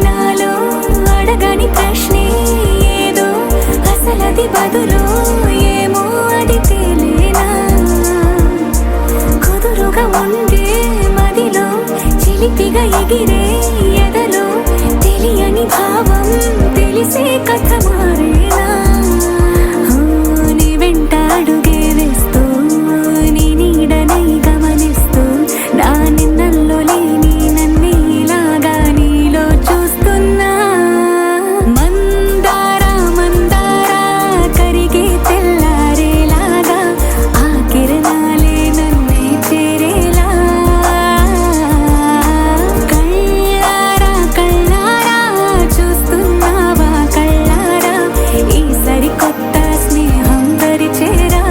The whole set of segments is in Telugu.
నాలో అడగని ప్రశ్నే ఏదో అసలది బదులు ఏమో అది తేలేనా కుదురుగా ఉండే మదిలో చిలిపిగా ఎగిరే ఎదలో తెలియని భావం తెలిసే కథ మారేనా నీ వెంట అడుగే వేస్తూ నీ నీడనై గమనిస్తూ నా నిన్నల్లో లేని నన్నే ఇలాగా నీలో చూస్తున్నా మందారా మందారా కరిగే తెల్లారేలాగా ఆ కిరణాలే నన్నే చేరేలా కళ్ళారా కళ్ళారా చూస్తున్నావా కళ్ళారా ఈ సరికొత్త స్నేహం పరిచేరా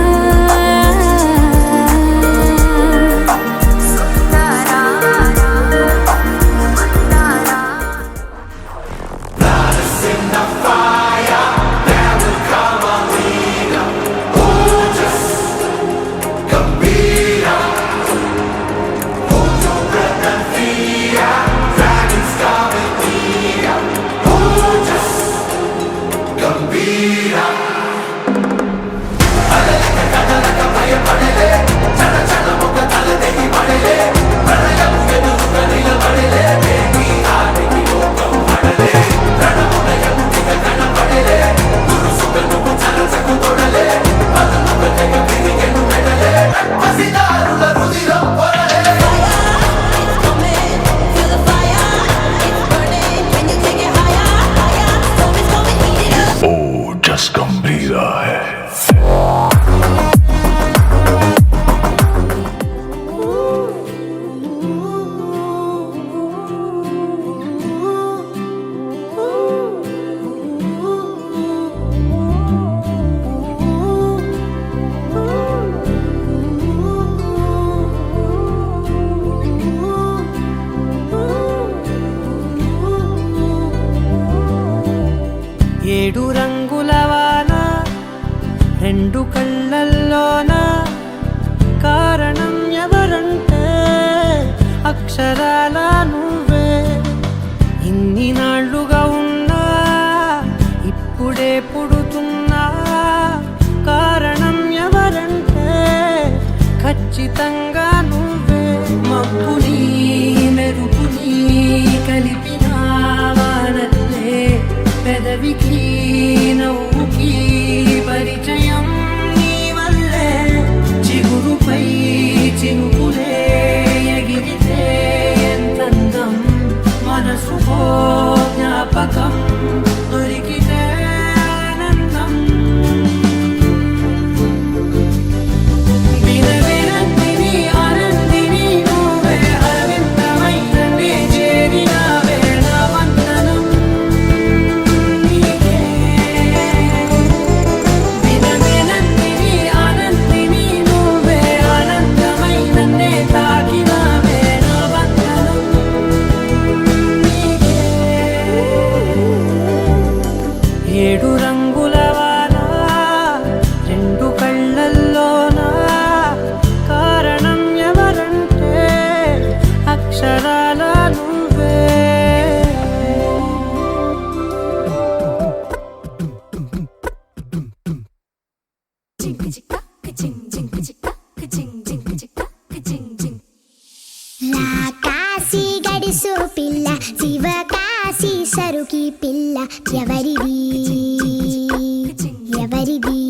Just gambira hai. ఏడు రంగుల వాన రెండు కళ్ళల్లోన కారణం ఎవరంటే అక్షరాల నువ్వే ఇన్ని నాళ్ళుగా ఉన్నా ఇప్పుడే పుడుతున్నా కారణం ఎవరంటే ఖచ్చితంగా నువ్వే మబ్బుని మెరుపుని కలిపిన వానల్లే పెదవికి నవ్వుకి పరిచయం నీ వల్లే చిగురుపై చినుకులే ఎగిరితే ఎంతందం మనసుకో జ్ఞాపకం దొరికితే ఆనందం వినవినందిని ఆనందిని నువ్వే అరవిందమైన నే చేరిన వేళ వందనం వినవినందిని ఆనందిని నువ్వే ఆనందమైన నే తాకిన వేళ వందనం ఏడు రంగుల వాన రెండు కళ్ళల్లోన కారణం ఎవరంటే అక్షరాల నువ్వే కాశీ గడిసు పిల్ల శివ కాశీ సరుకి పిల్ల ఎవరిది ఎవరిది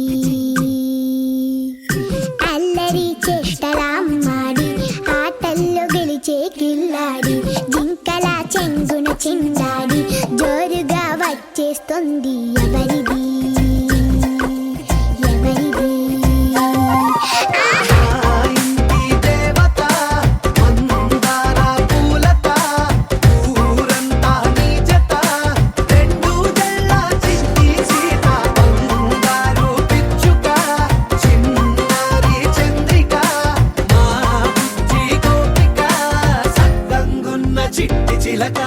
అల్లరి చేష్టలామ్మాడి ఆటల్లో గెలిచే కిల్లాడి జింకల చెంగున చిందాడి జోరుగా వచ్చేస్తుంది ఎవరిది ఎవరిది చిట్టి చిలక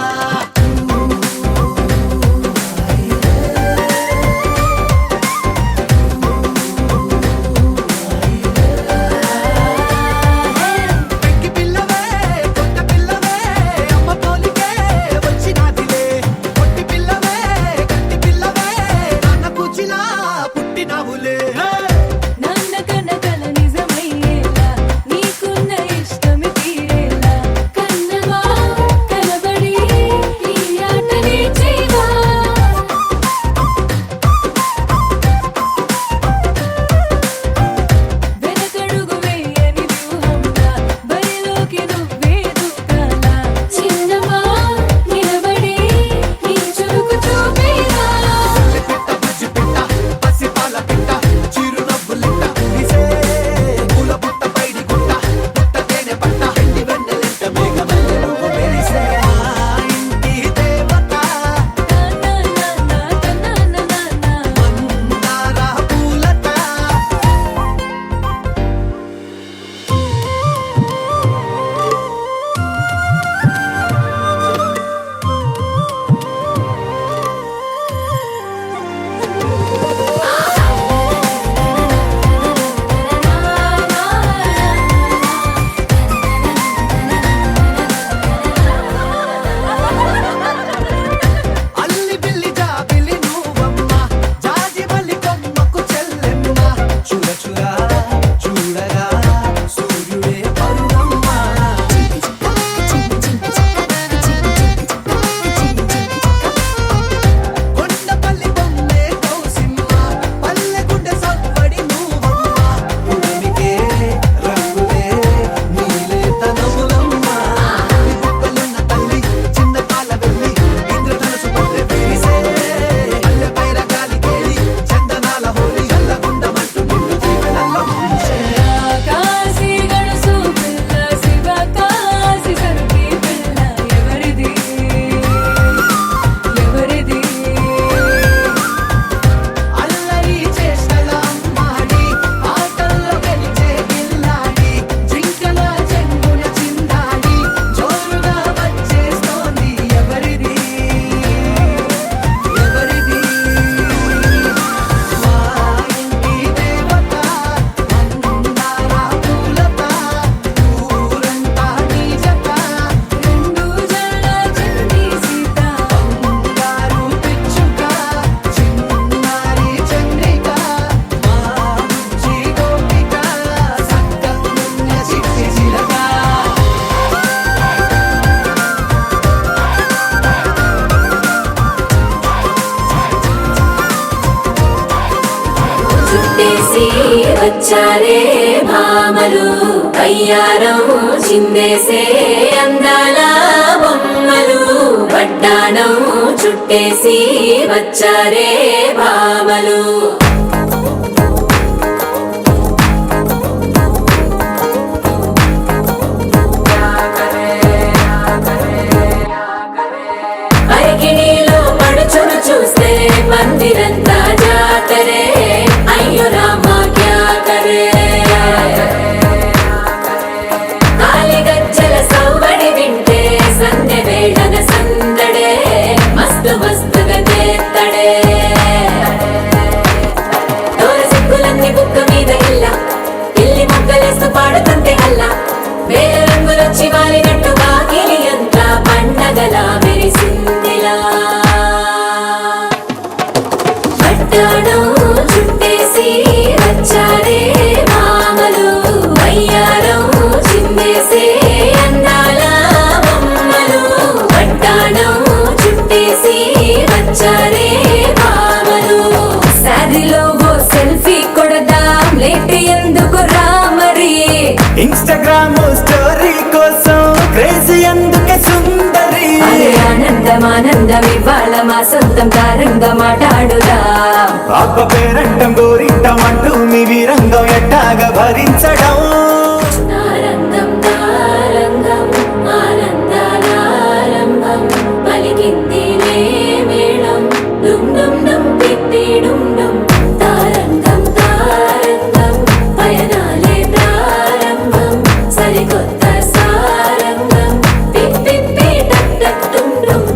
చుట్టేసి వచ్చారే భామలు అయ్యారం చిందేసే అందాల బొమ్మలు వడ్డాణం చుట్టేసి వచ్చారే భామలు అరికిణీలో పడుచును చూస్తే మందిరంతా జాతరే అయ్యో రామా క్యా కరే కాలిగజ్జల సౌవడి వింటే సంధ్య వేళన సందడే మస్తు మస్తుగా చేత్తడే దూర సిగ్గులన్నీ బుక్క మీద ఇల్లి మొగ్గలేస్తూ పాడుతుంటే అల్లా వేల రంగులొచ్చి వాలినట్టు వాకిలి అంతా పండగలా మెరిసిందిలా వడ్డాణం చుట్టేసి వచ్చారే మామలు వయ్యారం చిందేసే అందాల బొమ్మలు వడ్డాణం చుట్టేసి వచ్చారే మామలు శారీలో ఓ సెల్ఫీ కొడదాం లేట్ ఎందుకు రామరి ఇన్స్టాగ్రామ్ స్టోరీ కోసం క్రేజీ అందుకే సుందరి అరే ఆనందం ఇవాళ మా సొంతం తారంగా మాట్లాడుదా అబ్బ పేరంటం గోరింటం అంటూ మీ వీరంగం ఎట్టాగా భరించడం నారంగం ఆనందానారంభం పలికిందిలే మేళం డుమ్ డుమ్ డుమ్ పిప్పి డుమ్ డుమ్ తారంగం పయనాలే ప్రారంభం సరికొత్త సారంగం పిప్పి టక్ టక్ డుమ్ డుమ్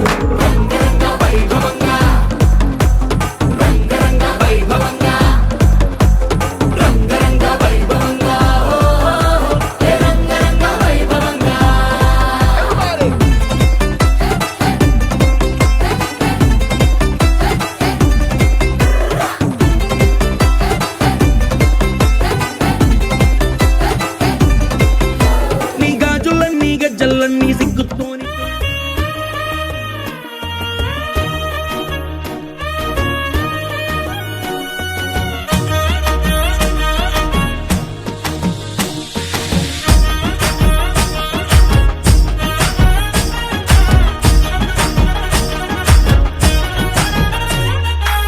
నీ గాజులన్నీ గజ్జలన్నీ సిగ్గుతోని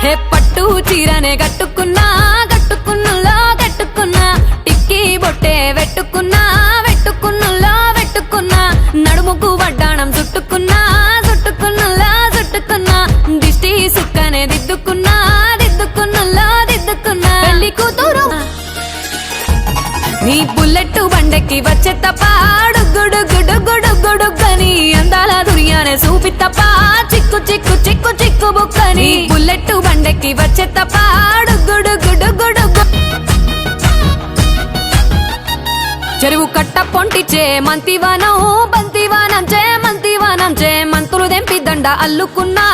హే పట్టు చీరనే కట్టుకున్నా టిక్కీ బొట్టే వెట్టుకున్నా నడుముకు వడ్డాణం చుట్టుకున్నా దిష్టి సుక్కనే దిద్దుకున్నా పెళ్లి కూతురు నీ బుల్లెట్ బండెక్కి వచ్చే తప్ప గుడుగని అందాల దుర్యానే చూపి తప్ప చిక్కు బుక్కని బుల్లెట్ బండెక్కి వచ్చే తప్ప గుడు చెరువు కట్ట పొంటిచే మంతివానం చే మంతులు దెంపి దండ అల్లుకున్నా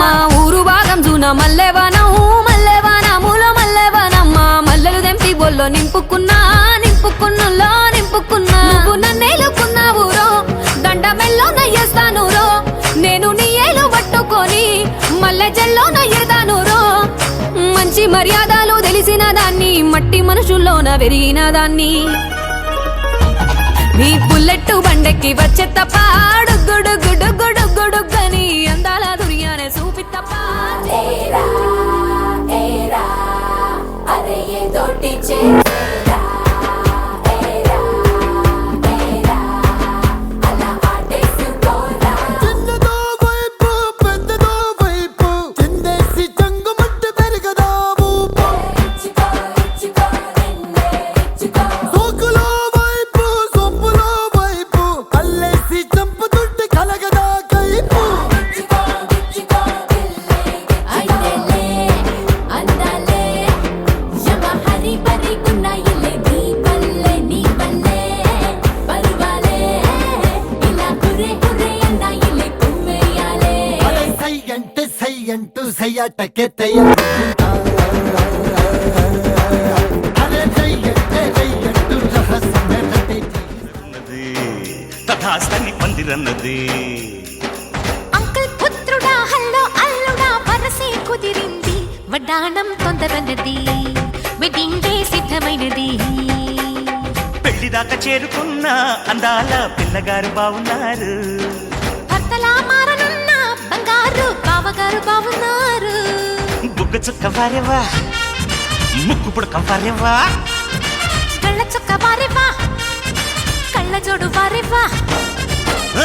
మా ఊరు భాగం జూన మల్లెవానములో మల్లెవానమ్మ మల్లెలు దెంపి బొల్లో నింపుకున్నా నువ్వు నన్నేలుకున్నావు రో దండ మెల్లో నయ్యేస్తాను రో నేను నీ ఏలు పట్టుకొని మల్లె జల్లో నయ్యేదాను రో మంచి మర్యాదలు తెలిసిన దాన్ని మట్టి మనుషుల్లోన పెరిగిన దాన్ని నీ బుల్లెట్ బండెక్కి వచ్చే తప్ప గుడుగని అందాల దుర్యానే చూపి తప్ప అరే ఏ తోటి అంటూ సయ్యాటకే తయ్యంటూ తథాస్తని పందిరన్నది అంకుల్ పుత్రుడా హల్లో అల్లుడా వరసే కుదిరింది వడ్డాణం తొందరన్నది వెడ్డింగ్ డే సిద్ధమైనది పెళ్లి దాకా చేరుకున్న అందాల పిల్లగారు బాగున్నారు భర్తలా మారనున్న బంగారు బావగారు బావున్నారు బుగ్గ చుక్క వారేవా ముక్కు పుడక వారేవా కళ్ళ చుక్క వారేవా కళ్ళ జోడు వారేవా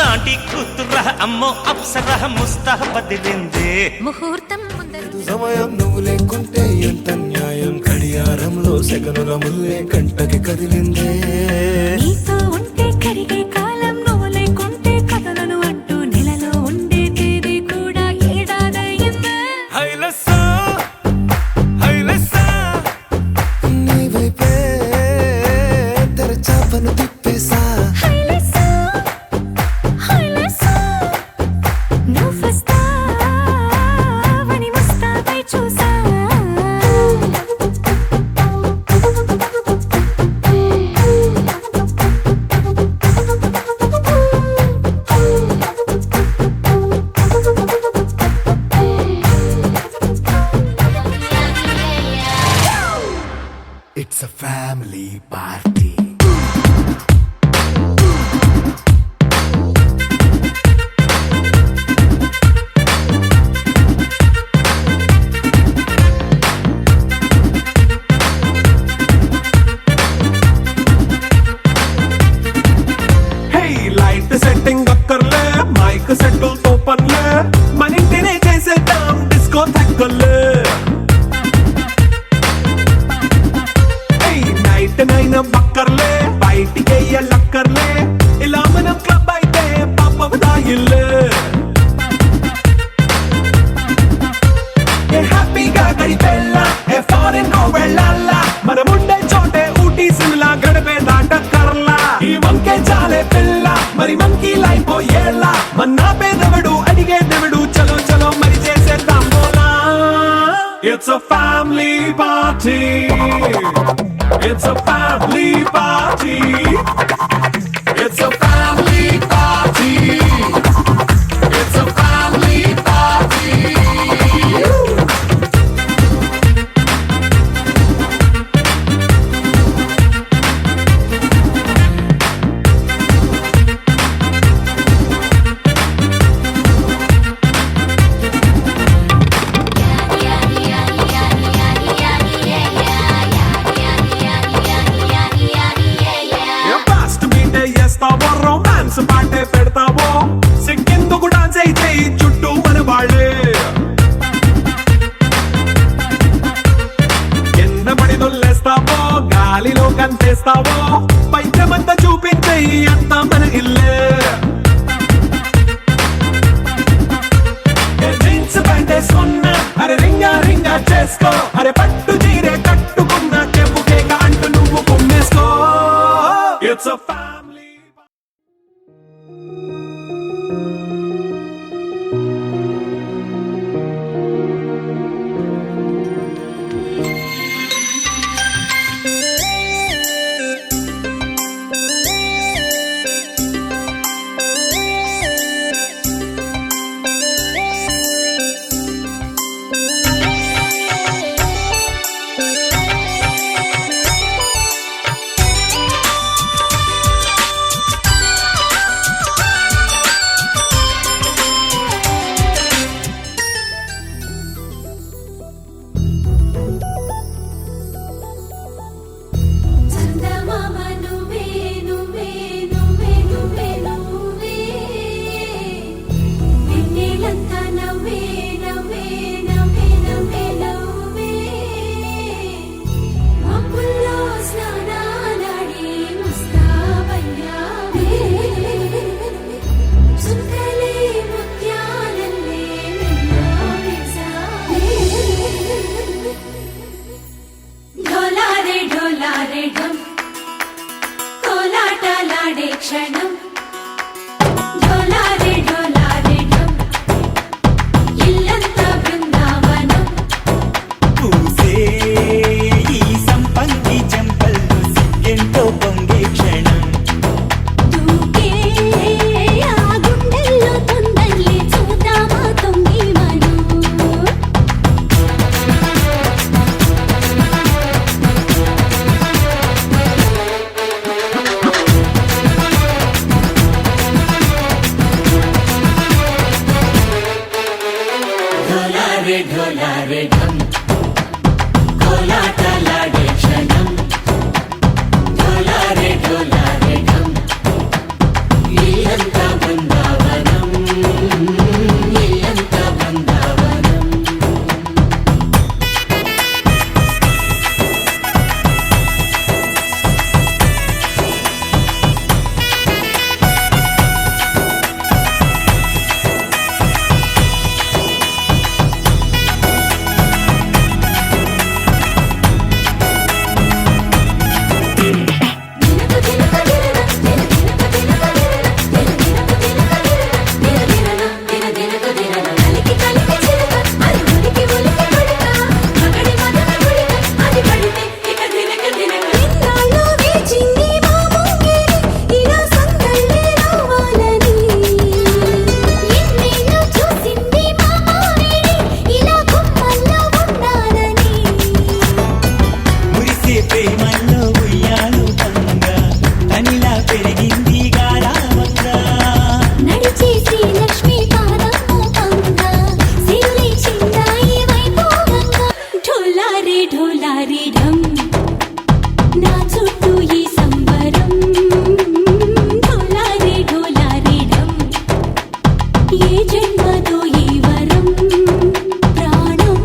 ఆంటీ కూతుర్రా అమ్మో అప్సరా ముస్తాహ బదిలింది ముహూర్తం ముందరు సమయం నువ్వు లేకుంటే ఎంత న్యాయం గడియారంలో సెగనుల ముల్లే కంటకి కదిలిందే నీతో ఉంటే కరిగే కాలం నువ్వు లేకుంటే కథలను అంటూ నెలలో ఉండే తేదీ కూడా ఏడాదయ్యిందే నీ వైపే తెరచాపను తిప్పేసా హైలెస్సో, హైలెస్సో, నువ్వొస్తావని ముస్తాబై చూసా It's a family party. Light setting అక్కర్లే మైక్ సెట్టుల్ తో పర్లే మన ఇంటినే చేసేద్దాం డిస్కో థక్కర్లే నైట్ నైన్ బక్కర్లే బయటికి లక్కర్లే ఇలా మనం క్లబ్ అయితే పాపదాయిల్లే హ్యాపీగా గడిపెళ్ళ ఏ ఫారెన్ నో వెళ్ళాల మనం ఉండే చోటే ఊటీ సిమ్లా గడిపే దాటక్కర్లా ఈ వంకే చాలే పిల్ల మరి మంకీ లైఫ్ ఏళ్ళ మన్నా పేదవడు అడిగే దేవుడు చలో చలో మరి చేసేద్దాం బోలా it's a family party it's a family party it's a family party it's a family party fast beat చేస్తావో రొమాన్స్ పాటే పెడతావో సిక్కిందుకు డాన్స్ అయితే చుట్టూ మన వాళ్ళే కింద పడి దొల్లేస్తావో గాలిలో కంతేస్తావో పైచమంతా చూపించే అంతా మన ఇల్లే జీన్స్ ప్యాంట్ వేసుకున్నా అరే రింగా రింగా చేసుకో అరే పట్టు చీరే కట్టుకున్న చెప్పు కేక అంటూ నువ్వు కుమ్మేసుకో It's a family. ఇన్నాళ్ళు వేచింది మా ముంగిరి ఇలా సందళ్ళే రావాలని ఎన్నేళ్ళు చూసింది మా మామిడి ఇలా గుమ్మల్లో ఉండాలని మురిసే ప్రేమల్లో ఉయ్యాలు పంగా తనిలా పెరిగింది గారావంగా నడిచే శ్రీలక్ష్మి పాదము పంగా సిరులే చిందాయి వైభోగంగా ఢోలారే ఢోలారే ఢం నా చుట్టూ ఈ సంబరం ఢోలారే ఢోలారే ఢం ఏ జన్మదో ఈ వరం ప్రాణం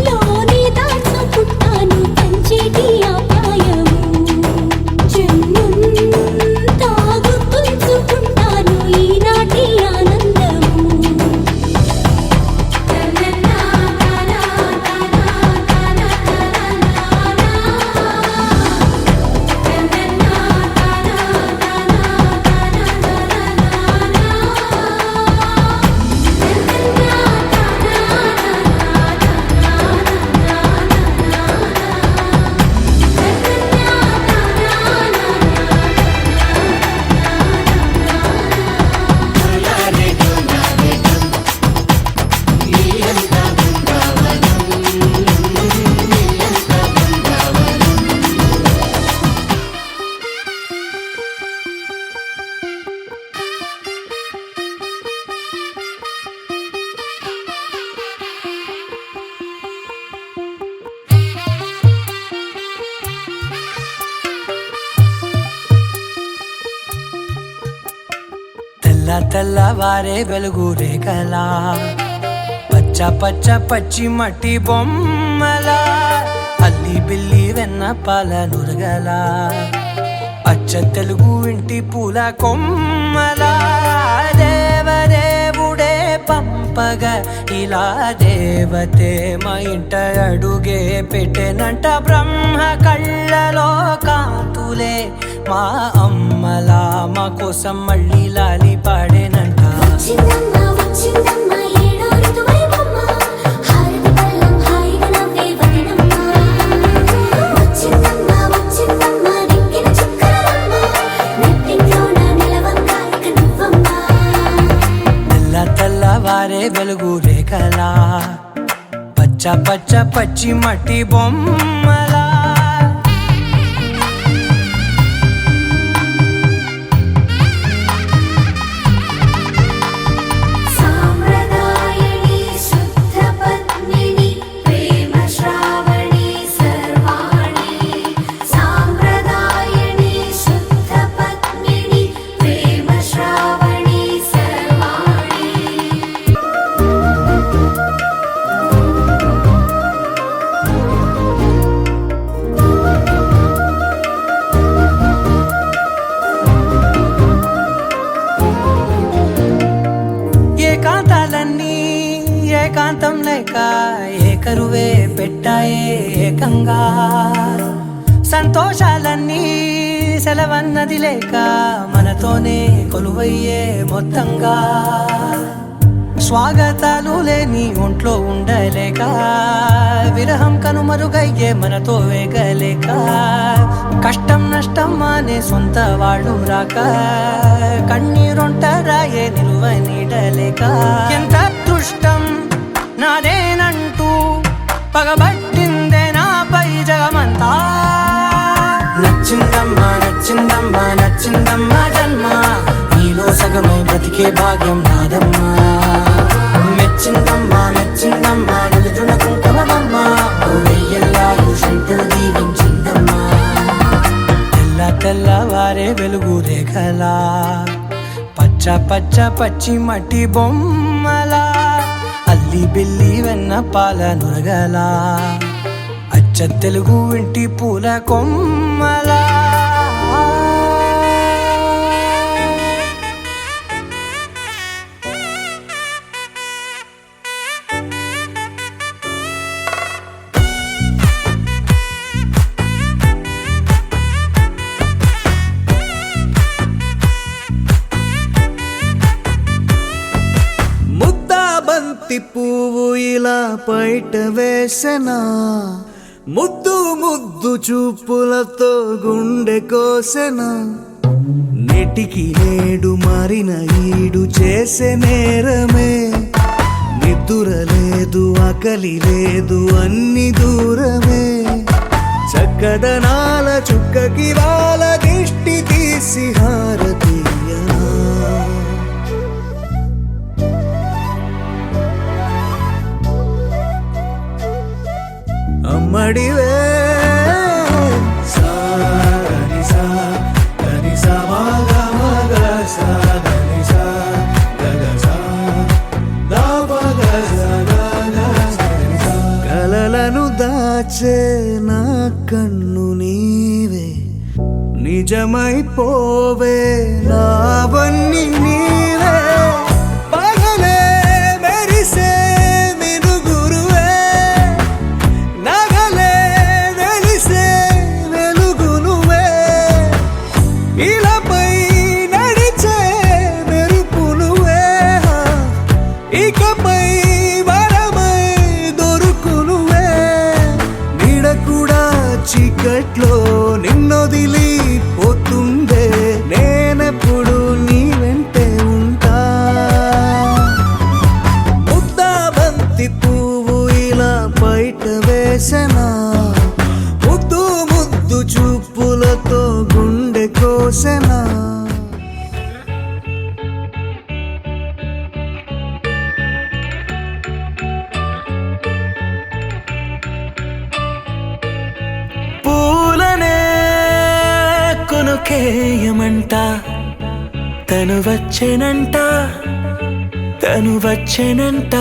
లోని దాచుకుంటాను పంచేటి ఆప్యాయము జన్మం తాగుతుంచుకుంటాను ఈనాటి ఆనందము తెల్ల తెల్లవారే వెలుగు రేఖలా పచ్చ పచ్చ పచ్చి మట్టి బొమ్మలా అల్లి బిల్లి వెన్న పాల నురగలా అచ్చ తెలుగు ఇంటి పూల కొమ్మలా దేవదేవుడే పంపగా ఇలా దేవతే మా ఇంట అడుగే పెట్టెనంట బ్రహ్మ కళ్ళలో కాంతులే మా అమ్మలా మా కోసం మళ్ళీ లాలి పాడేనంట వచ్చిందమ్మ వచ్చిందమ్మ ఏడో ఋతువైవమ్మ హారతి పళ్ళం హాయిగా నవ్వే వదినమ్మ వచ్చిందమ్మ వచ్చిందమ్మ దిక్కిన చుక్కలమ్మ నెట్టింట్లోన నిలవంగా ఇక నువ్వమ్మ తెల్ల తెల్లవారే వెలుగు రేఖలా పచ్చ పచ్చ పచ్చి మట్టి బొమ్మలా సాంప్రదాయని శుద్ధ పద్మిని ప్రేమ శ్రావణి సర్వాణి సాంప్రదాయని శుద్ధ పద్మిని ప్రేమ శ్రావణి సర్వాణి ఏకాంతాలన్నీ ఏకాంతం లేక ఏకరువే పెట్టాయే ఏకంగా సంతోషాలన్నీ సెలవన్నది లేక మనతోనే కొలువయ్యే మొత్తంగా స్వాగతాలు లేని ఒంట్లో ఉండలేక విరహం కనుమరుగయ్యే మనతో వేగలేక కష్టం నష్టం అనే సొంత వాళ్ళు రాక కన్నీరొంటరాయే నిలువ నీడలేక ఎంత అదృష్టం నాదేనంటూ పగబట్టిందే నాపై జగమంతా నచ్చిందమ్మా నచ్చిందమ్మా నచ్చిందమ్మా జన్మ నీలో సగమై బ్రతికే భాగ్యం నాదమ్మా మెచ్చిందమ్మా మెచ్చిందమ్మా పచ్చ పచ్చ పచ్చి మట్టి బొమ్మలా అల్లి బిల్లి వెన్న పాల నురగలా అచ్చ తెలుగు ఇంటి పూల కొమ్మలా బంతి పువ్వు ఇలా బయట వేసెనా ముద్దు ముద్దు చూపులతో గుండె కోసెనా నెటికి నేడు మారిన ఈడు చేసే నేరమే నిద్ర లేదు ఆకలి లేదు అన్ని దూరమే చక్కదనాల చుక్కకి వాళ్ళ దిష్టి తీసి హారతీయనా అమ్మడివే కలలను దాచే నా కన్ను నీవే నిజమైపోవే నావన్నీ నీవే పగలే మెరిసే చీకట్లో నిన్నొదిలి పోతుందే నేనెప్పుడు నీ వెంటే ఉంటా ముద్దా బంతి పువ్వు ఇలా బయట వేసెనా ముద్దు ముద్దు చూపులతో గుండె కోసెనా కొనుకేయమంట తను వచ్చెనంట తను వచ్చెనంట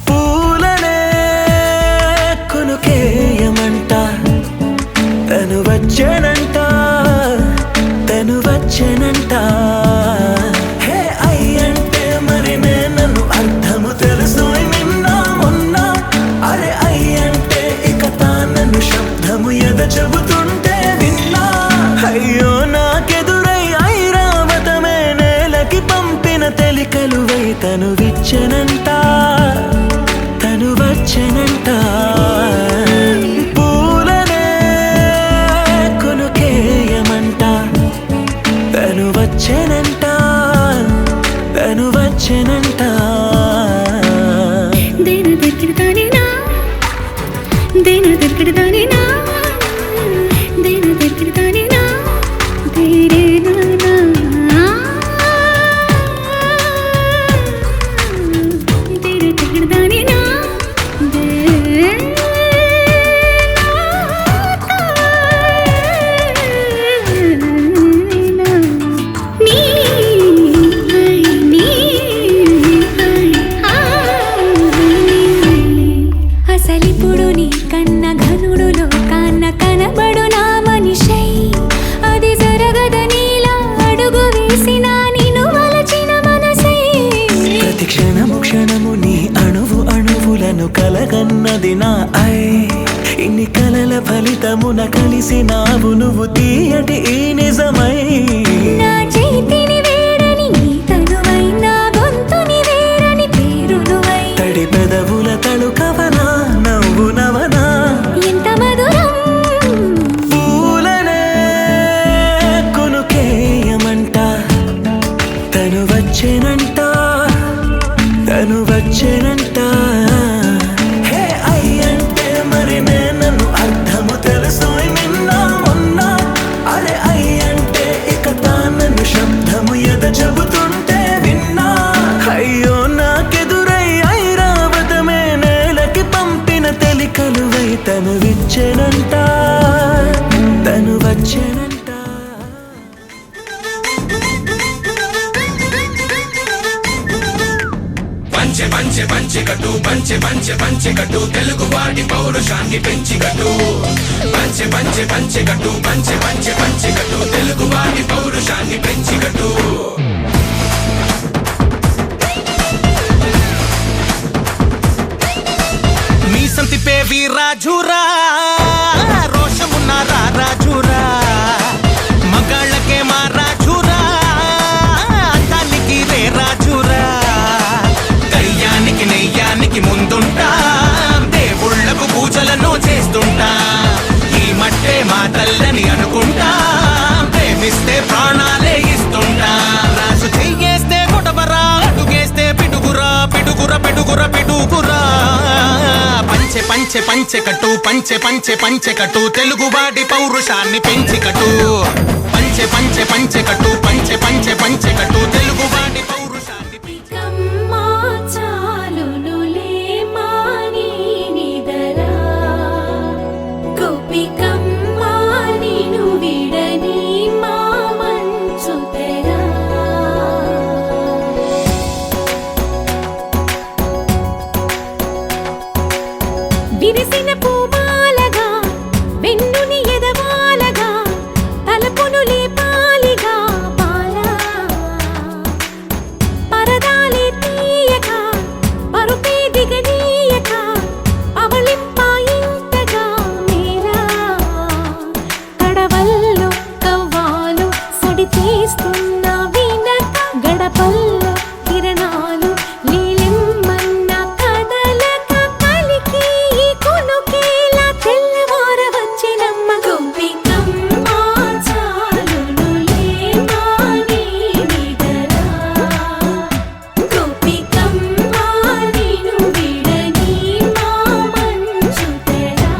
పూలనే కొనుకేయమంట తను వచ్చెనంట తను వచ్చెనంట చెబుతుంటే విన్నా అయ్యో నాకెదురై ఐరావతమే నేలకి పంపిన తెలికలువై తను విచ్చెనంట తను వచ్చెనంట పూలనే కొనుకేయమంట తను వచ్చెనంట తను వచ్చెనంట దేని దగ్గర దానినా దేని దగ్గర దానినా అసలిప్పుడు నీ కన్న ఘనుడులో కన్న కనబడు నా మనిషై అది జరగదనిలా అడుగు వేసిన నిన్ను వలచిన మనసై ప్రతి క్షణము క్షణము నీ అణువు అణువులను కలగన్నది నా ఐ ఇన్ని కలల ఫలితమున కలిసినావు నువ్వు తీయటి ఈ నిజమై నా చేతిని వేడని నీ తనువై నా గొంతుని వేరని పేరు నువ్వై తడి పెదవుల తళుకవనా నవ్వు నవనా ఎంత మధురం పూలనే కొనుకేయమంట తను వచ్చెనంట తను వచ్చెనంట హే అయ్యంటే మరి నన్ను అర్థము తెలుసు నిన్న మొన్న అరే అయ్యంటే ఇక తానను శబ్దము తను విచ్చెనంట తను వచ్చెనంట. పంచె పంచె పంచె కట్టు పంచె పంచె పంచె కట్టు తెలుగు వాడి పౌరుషాన్ని పెంచి కట్టు. పంచె పంచె పంచె కట్టు పంచె పంచె పంచె కట్టు తెలుగు వాడి పౌరుషాన్ని పెంచి కట్టు. మీ సంతి పేవి రాజురా రోషమున్నారా రాజురా మగాళ్ళకే మా రాజురా అందానికి రే రాజురా కయ్యానికి నెయ్యానికి ముందుంటా దేవుళ్ళకు పూజలను చేస్తుంటా ఈ మట్టే మా తల్లని అనుకుంటా ప్రేమిస్తే ప్రాణాలే ఇస్తుంటా రాసు చెయ్యేస్తే కొటబరా అడుగేస్తే పిడుగురా పిడుగుర పిడుగుర పిడుగురా పంచె పంచె పంచె కట్టు పంచె పంచె పంచె కట్టు తెలుగువాడి పౌరుషాన్ని పెంచి కట్టు. పంచె పంచె పంచె కట్టు పంచె పంచె పంచె కట్టు తెలుగువాడి పౌరుషాన్ని పెంచి కమ్మా చాలునులే మాని నిదరా గోపికమ్మా నిను విడని మా మంచు తెరా. విరిసిన పూమాలగా వెన్నుని ఎదవాలగా తలపును లేపాలిగా పాలా పరదాలే తీయక పరుపే దిగనీయక అవలింపాయింతగా మేరా కడవల్లో కవ్వాలు సడి చేస్తున్న వినక గడపల్లో కిరణాలు నీలిమ్మన్న కదలక కలికి కొనుకేలా తెల్లవార వచ్చినమ్మ గోపికమ్మ చాలునులే మాని నిదరా గోపికమ్మ నిను విడని మా మంచు తెరా.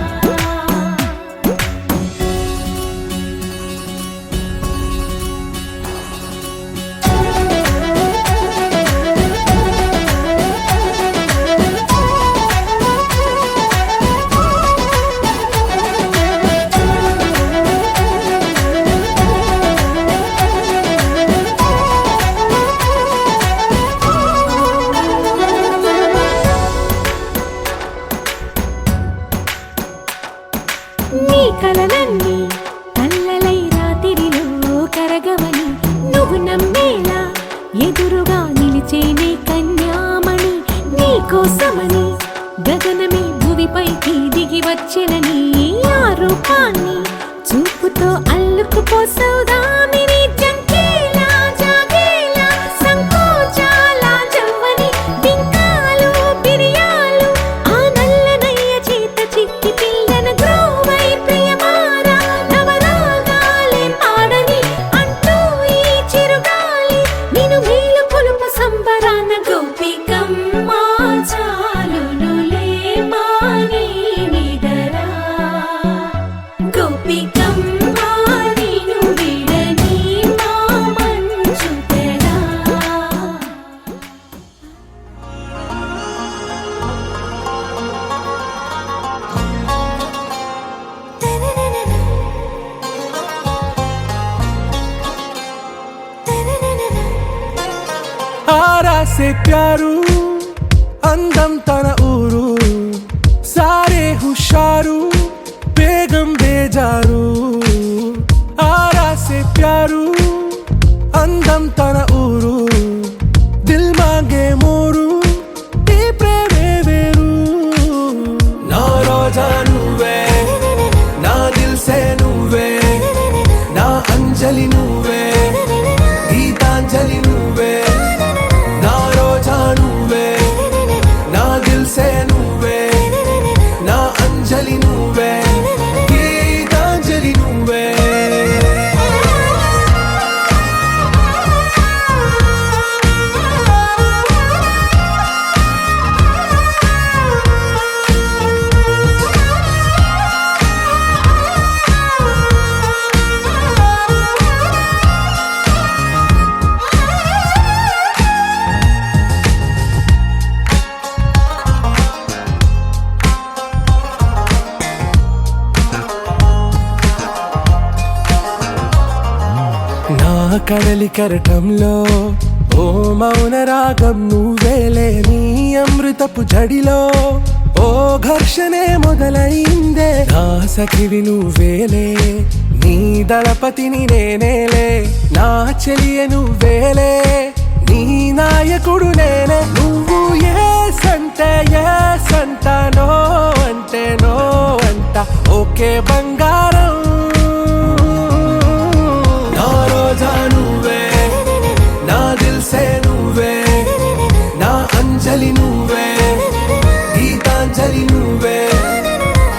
నీ కలలన్నీ కల్లలై రాత్రిలో కరగవని నువ్వు నమ్మేలా ఎదురుగా నిలిచేనే కన్యామణి. నీ కోసమని గగనమే భువిపైకి దిగి వచ్చెనని ఆ రూపాన్ని చూపుతో అల్లుకుపోసౌదామిని జంకేలా జాగేలా సంకోచాల జవ్వని బింకాలు బిరియాలు ఆ నల్లనయ్య చేత చిక్కి పిల్లన గ్రోవై ప్రియమారా నవరాగాలే పాడని అంటూ ఈ చిరుగాలి నిను మేలు కొలుపు సంబరాన గోపికమ్మ చాలునులే మాని నిదరా గోపికమ్మ నిను విడని మా మంచు తెరా. ఆరా సే ప్యారు అందం తన ఊరు సారే హుషారు బేగం బేజారు. ఆరా సే ప్యారు అందం తన ఊరు దిల్ మాంగే మోరు ఈ ప్రేమే వేరు. నా రోజా నువ్వే నా దిల్ సే నువ్వే నా అంజలి నువ్వే గీతాంజలి నువ్వే. నా రోజా నువ్వే నా దిల్ సే నువ్వే నా అంజలి నువ్వే గీతాంజలి నువ్వే. కడలి కరటంలో ఓ మౌన రాగం నువ్వేలే నీ అమృతపు జడిలో ఓ ఘర్షణే మొదలైందే నా సఖివి నువ్వేలే నీ దళపతిని నేనేలే నా చెలియ నువ్వేలే నీ నాయకుడు నేనే నువ్వు ఏ సంట నో అంటే నో అంట ఓకే బంగారం నా రోజా నువ్వే నా దిల్సే నువ్వే నా అంజలి నువ్వే గీతాంజలి నువ్వే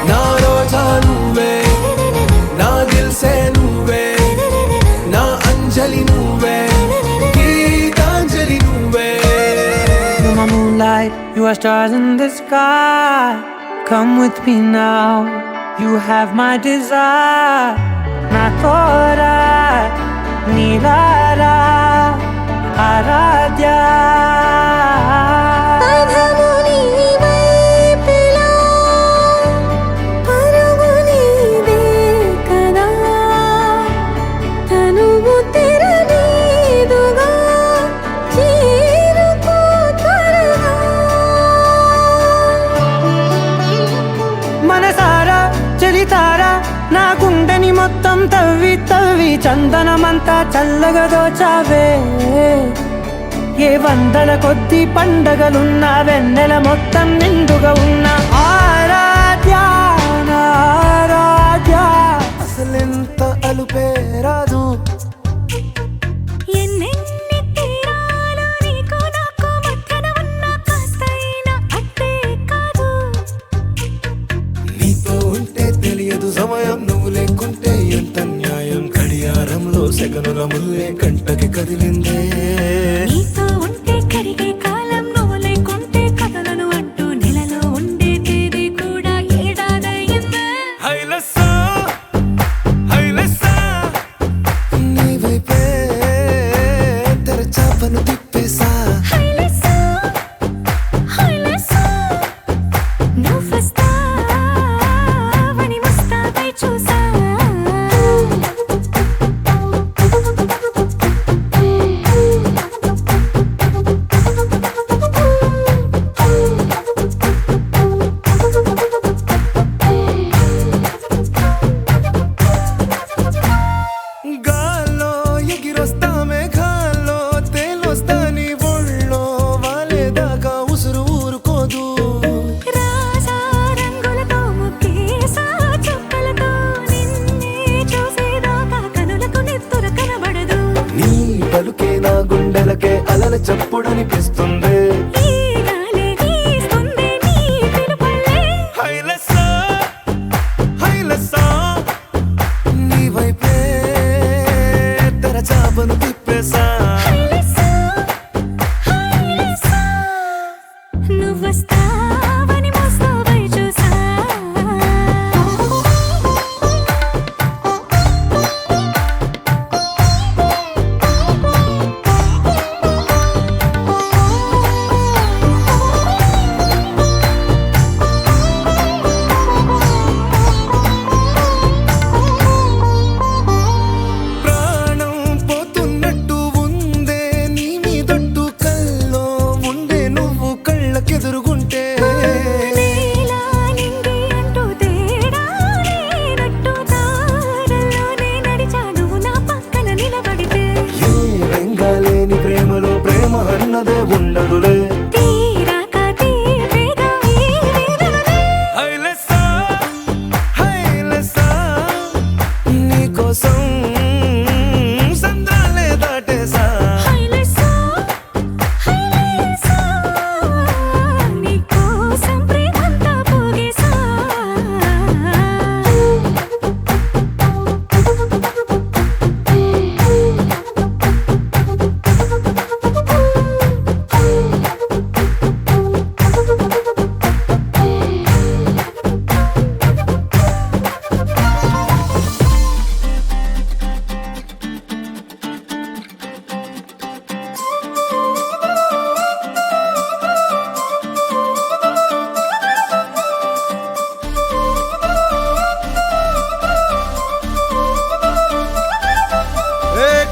నా రోజా నువ్వే నా దిల్సే నువ్వే నా అంజలి నువ్వే గీతాంజలి నువ్వే You're my moonlight, you are stars in the sky. Come with me now, you have my desire. Na tora, nilara, aradhya. మనసారా చలితారా నా గుండెని మొత్తం తవ్వి తవ్వి చందనమంతా చల్లగా దోచావే ఏ వందల కొద్ది పండగలున్నా వెన్నెల మొత్తం నిండుగా ఉన్న ఆరాధ్య నా ఆరాధ్య అసలెంత అలుపే రాదు ఎన్నెన్ని తీరాలు నీకు నాకు మధ్యన ఉన్న కాస్తైనా అట్టే కాదు నీతో ఉంటే తెలియదు సమయం నువ్వు లేకుంటే ఎంత న్యాయం గడియారంలో సెకనుల ముల్లే కంటకి కదిలిందే నీతో ఉంటే కరిగే కాలం నువ్వు లేకుంటే కథలను అంటూ నెలలో ఉండే తేదీ కూడా ఏడాదయ్యిందే నీ వైపే తెరచాపను తిప్పేసా హైలెస్సా హైలెస్సా నువ్వు వస్తావని ముస్తాబై చూసా గాల్లో ఎగిరొస్తా మేఘాల్లో తేలొస్తా నీ ఒళ్ళో వాలేదాకా ఉసురు ఊరుకోదు రాజా రంగులతో ముక్కేసా చుక్కలతో నిన్నే చూసేదాకా కనులకు నెత్తుర కనబడదు నీ పలుకే నా గుండెలకే అలల చప్పుడనిపిస్తుంది ఈ గాలి వీస్తుంది నీ పిలుపుల్లే నీ వైపే తెరచాపను తిప్పేసా హైలెస్సా హైలెస్సా నువ్వు వస్తావని ముస్తాబై చూసా ప్రాణం పోతున్నట్టు ఉందే నీ మీదొట్టు కల్లో ఉండే నువ్వు కళ్ళకెదురుగుంటే నీలా నింగి అంటూ తేడా లేనట్టు తారల్లోనే నడిచా నువ్వు నా పక్కన నిలబడితే ఏ వెంగాలేని ప్రేమలో ప్రేమ అన్నదే ఉండదులే తీరాక తీరేగా ఈ వేదనలే నీకోసం సంద్రాలే దాటేసా హైలెస్సా హైలెస్సా నీకోసం ప్రేమంతా పోగేసా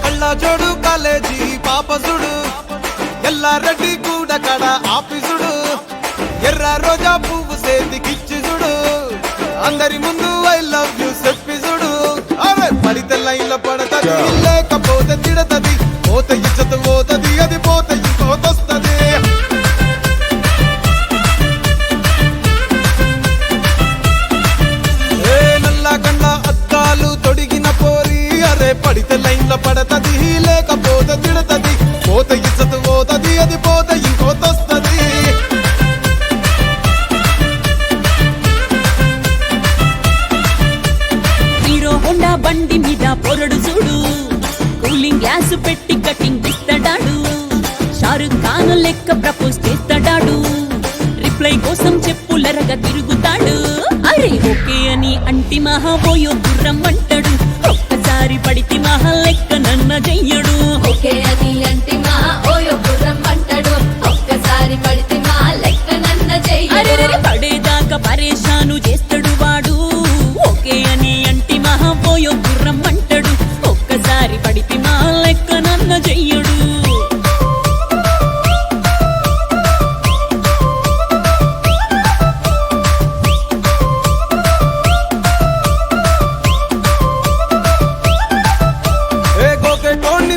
కళ్ళ జోడు కాలేజీ పాపసుడు ఎల్లారెడ్డి కూడా కడ ఆఫీసుడు ఎర్ర రోజా పువ్వు సేతికిచ్చి చూడు అందరి ముందు ఐ లవ్ యూ చెప్పిసుడు అరే పడితే లైన్ల పడతది లేకపోతే తిడతది పోత ఇచ్చత పోతది అది పోత ఇంకోతొస్తది నల్ల కండ అద్దాలు తొడిగిన పోరి అరే పడితే లైన్ల పడతది లేకపోతే తిడతది పోత ఇచ్చత పోతది అది పోత ఇంకోతొస్తది హీరో హోండా బండి మీద పొరడు చూడు కూలింగ్ గ్లాస్ పెట్టి కటింగ్ ఇస్తాడాడు షారుఖ్ ఖాన్ లెక్క ప్రపోజ్ చేస్తాడాడు రిప్లై కోసం చెప్పులరగా తిరుగుతాడు అరే ఓకే అని అంటి మహాబోయో గుర్రం అంటాడు ఒక్కసారి పడితే మహా లెక్క నన్న చెయ్యడు ఓకే అని అంటే మా ఓయో గుర్రం అంటాడు ఒక్కసారి పడితే మా లెక్క నన్న అరే పడేదాకా పరేషాను చేస్తాడు వాడు ఓకే అని అంటి మహాబోయో గుర్రం అంటాడు ఒక్కసారి పడితే మా లెక్క నన్న చెయ్యడు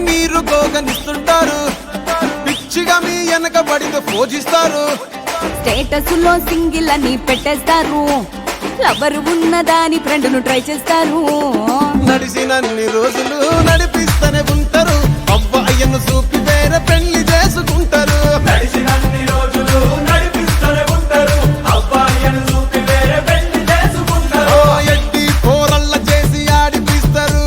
మీరు గోగనిస్తుంటారు పిచ్చిగా మీ వెనకబడితో పూజిస్తారు స్టేటస్ లో సింగిల్ అని పెట్టేస్తారు లవర్ ఉన్నదాని ఫ్రెండ్ను ట్రై చేస్తారు నడిచినన్ని రోజులు నడిపిస్తూనే ఉంటారు అవ్వయ్యను చూపి వేరే పెళ్లి చేసుకుంటారు నడిచినన్ని రోజులు నడిపిస్తూనే ఉంటారు అబ్బాయిని చూపి వేరే పెళ్లి చేసుకుంటారు ఎడ్డి పోరల్ల చేసి ఆడిపిస్తారు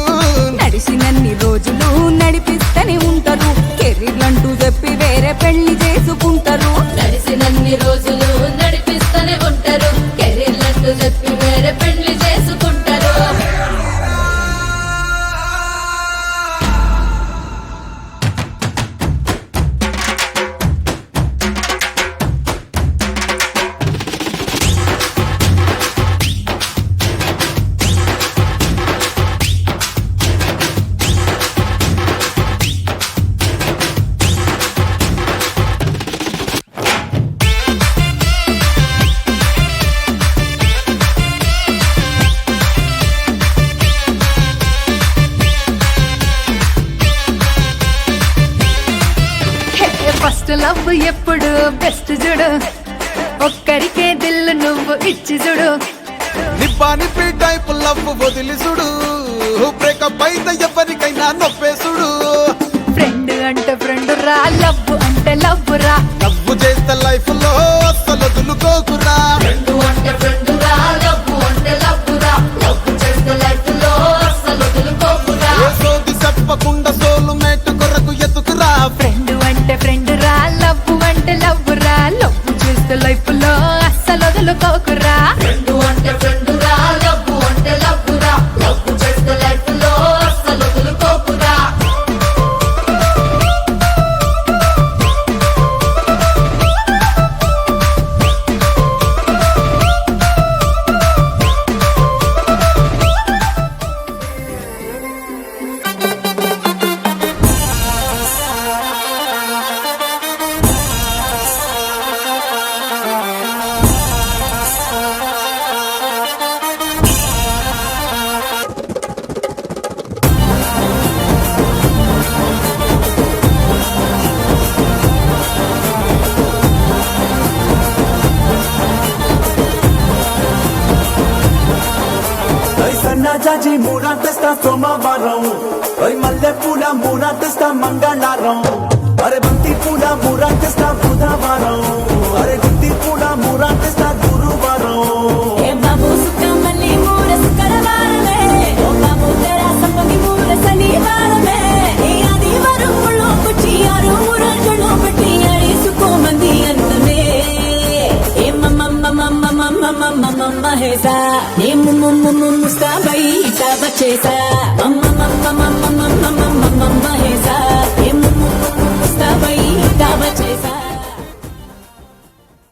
నడిచినన్ని రోజులు నడిపిస్తూనే ఉంటారు కెరీర్ అంటూ చెప్పి వేరే పెళ్లి చేసుకుంటారు నడిచినన్ని రోజులు నడిపిస్తూనే ఉంటారు కెరీర్ అంటూ చెప్పి వేరే పెళ్లి చేసుకుంటారు ఫస్ట్ లవ్ ఎప్పుడు బెస్ట్ చూడు ఒక్కరికే దిల్లు నువ్వు ఇచ్చి చూడు నిప్పానిపి టైప్ లవ్ వదిలి చూడు బ్రేకప్ అయితే ఎవరికైనా నొప్పేసుడు ఫ్రెండ్ అంటే ఫ్రెండ్ రా లవ్ అంటే లవ్ రా లవ్ చేస్తే లైఫ్ లో అస్సలు వదులుకోకురా ఫ్రెండ్ అంటే ఫ్రెండ్ రా లవ్ అంటే లవ్ రా లవ్ చేస్తే లైఫ్ లో అస్సలు వదులుకోకురా సోది చెప్పకుండా సోలు మేట కొరకు ఎతుకురా ఫ్రెండ్ అంటే ఫ్రెండ్ రా లవ్ అంటే లవ్ రా లవ్ చేస్తే లైఫ్ లో అస్సలు వదులుకోకురా ఫ్రెండ్ అంటే ఫ్రెండ్ రా లవ్ అంటే లవ్ రా లవ్ చేస్తే లైఫ్ లో అస్సలు వదులుకోకురా జాజి మూరా తెస్తా సోమవారం మల్లె పూల మూరా తెస్తా మంగళవారం అరే బంతి పూల మూరా తెస్తా బుధవారం అరే గుత్తి పూల మూరా తెస్తా గురువారం ముస్తాబై చేసా